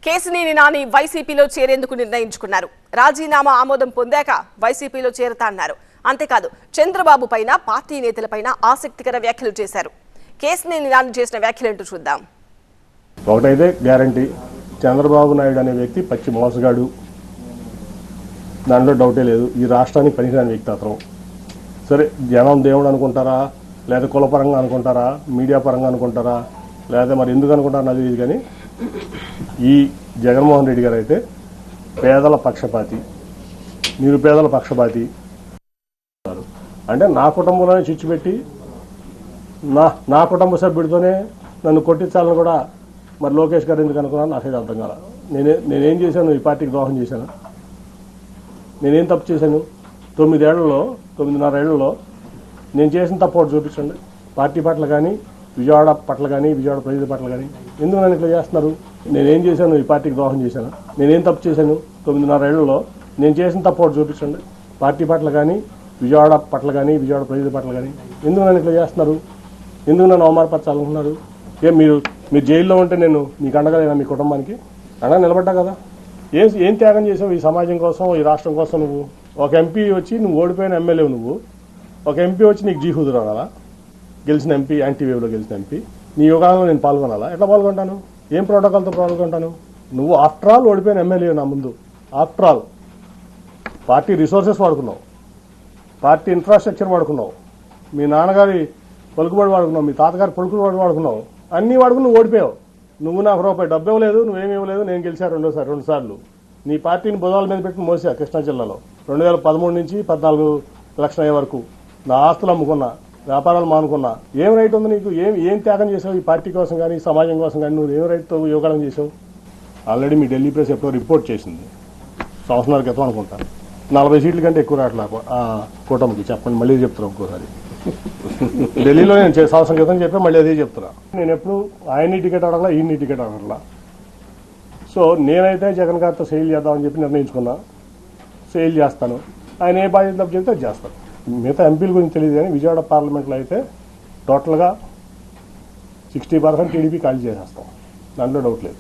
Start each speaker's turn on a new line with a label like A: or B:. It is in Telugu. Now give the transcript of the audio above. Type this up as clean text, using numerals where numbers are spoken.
A: కేసినేని నాని వైసీపీలో చేరేందుకు నిర్ణయించుకున్నారు. రాజీనామా ఆమోదం పొందాక వైసీపీలో చేరతా అన్నారు. అంతేకాదు చంద్రబాబు పైన పార్టీ నేతలపైన ఆసక్తికర వ్యాఖ్యలు చేశారు. కేసినేని నాని చేసిన వ్యాఖ్యలేంటో చూద్దాం.
B: ఒకటైతే గ్యారంటీ, చంద్రబాబు నాయుడు అనే వ్యక్తి పచ్చి మోసగాడు, దాంట్లో డౌటే లేదు. ఈ రాష్ట్రానికి పనికిరాని వ్యక్తి అతను. సరే, జనం దేవుడు అనుకుంటారా, లేదా కులపరంగా అనుకుంటారా, మీడియా పరంగా అనుకుంటారా, లేదా మరి ఎందుకు అనుకుంటారా నాకు తెలియదు. కానీ ఈ జగన్మోహన్ రెడ్డి గారు అయితే పేదల పక్షపాతి, నిరుపేదల పక్షపాతి. అంటే నా కుటుంబంలోనే చిచ్చు పెట్టి నా కుటుంబ సభ్యుడితోనే నన్ను కొట్టించాలని కూడా మరి లోకేష్ గారు ఎందుకు అనుకున్నాను నాకైతే అర్థం కాల. నేనేం చేశాను? ఈ పార్టీకి ద్రోహం చేశాను? నేనేం తప్పు చేశాను? 9.5 ఏళ్లలో నేను చేసిన తప్పు ఒకటి చూపించండి. పార్టీ పట్ల కానీ, విజయవాడ పట్ల కానీ, విజయవాడ ప్రజల పట్ల కానీ ఎందుకు నన్ను ఇట్లా చేస్తున్నారు? నేనేం చేశాను? ఈ పార్టీకి ద్రోహం చేశాను? నేనేం తప్పు చేశాను? 9.5 ఏళ్లలో నేను చేసిన తప్పు ఒకటి చూపించండి. పార్టీ పట్ల కానీ, విజయవాడ పట్ల కానీ, విజయవాడ ప్రజల పట్ల కానీ ఎందుకు నన్ను ఇట్లా చేస్తున్నారు? ఎందుకు నన్ను అవమానపరచాలనుకున్నారు? మీరు జైల్లో ఉంటే నేను మీకు అండగా మీ కుటుంబానికి అండగా నిలబడ్డా కదా. ఏం త్యాగం చేసావు ఈ సమాజం కోసం, ఈ రాష్ట్రం కోసం? నువ్వు ఒక ఎంపీ వచ్చి, నువ్వు ఓడిపోయిన ఎమ్మెల్యే, నువ్వు ఒక ఎంపీ వచ్చి నీకు జీహుదురు అనాలా? గెలిచిన ఎంపీ, యాంటీవేవ్లో గెలిచిన ఎంపీ, నీ యోగాలో నేను పాల్గొనాలా? ఎట్లా పాల్గొంటాను? ఏం ప్రోటోకాల్తో పాల్గొంటాను? నువ్వు ఆఫ్టర్ ఆల్ ఓడిపోయిన ఎమ్మెల్యే నా ముందు. ఆఫ్టర్ ఆల్ పార్టీ రిసోర్సెస్ వాడుకున్నావు, పార్టీ ఇన్ఫ్రాస్ట్రక్చర్ వాడుకున్నావు, మీ నాన్నగారి పలుకుబడి వాడుకున్నావు, మీ తాతగారి పలుకుబడి వాడుకున్నావు, అన్నీ వాడుకుని నువ్వు ఓడిపోయావు. నువ్వు నాకు రూపాయి డబ్బు ఇవ్వలేదు, నువ్వేమి ఇవ్వలేదు. నేను గెలిచాను 2 సార్లు. నీ పార్టీని బుధాల మీద పెట్టి మోసా కృష్ణా జిల్లాలో 2013 నుంచి 14 లక్షల వరకు నా ఆస్తులు అమ్ముకున్నా, వ్యాపారాలు మానుకున్నా. ఏం రైట్ ఉంది నీకు? ఏం త్యాగం చేసావు ఈ పార్టీ కోసం కానీ, సమాజం కోసం కానీ? నువ్వు ఏం రైట్తో యోగాలం చేసావు? ఆల్రెడీ మీ ఢిల్లీ ప్రెస్ ఎప్పుడో రిపోర్ట్ చేసింది, సంవత్సరాల క్రితం అనుకుంటా. 40 సీట్ల కంటే ఎక్కువ రావట్లా కూటమికి. చెప్పండి, మళ్ళీ చెప్తున్నా ఇంకోసారి. ఢిల్లీలో నేను సంవత్సరం క్రితం చెప్పా, మళ్ళీ అదే చెప్తున్నా. నేను ఎప్పుడు ఆయన్ని టికెట్ అడగలా, ఈయన్ని టికెట్ అడగలా. సో నేనైతే జగన్ గారితో సెయిల్ చేద్దామని చెప్పి నిర్ణయించుకున్నా. సెయిల్ చేస్తాను. ఆయన ఏ బాధ్యత తప్పు చెప్తే అది చేస్తాను. మిగతా ఎంపీల గురించి తెలియదు కానీ విజయవాడ పార్లమెంట్లో అయితే టోటల్గా 60% టీడీపీ ఖాళీ చేసేస్తాం, దాంట్లో డౌట్ లేదు.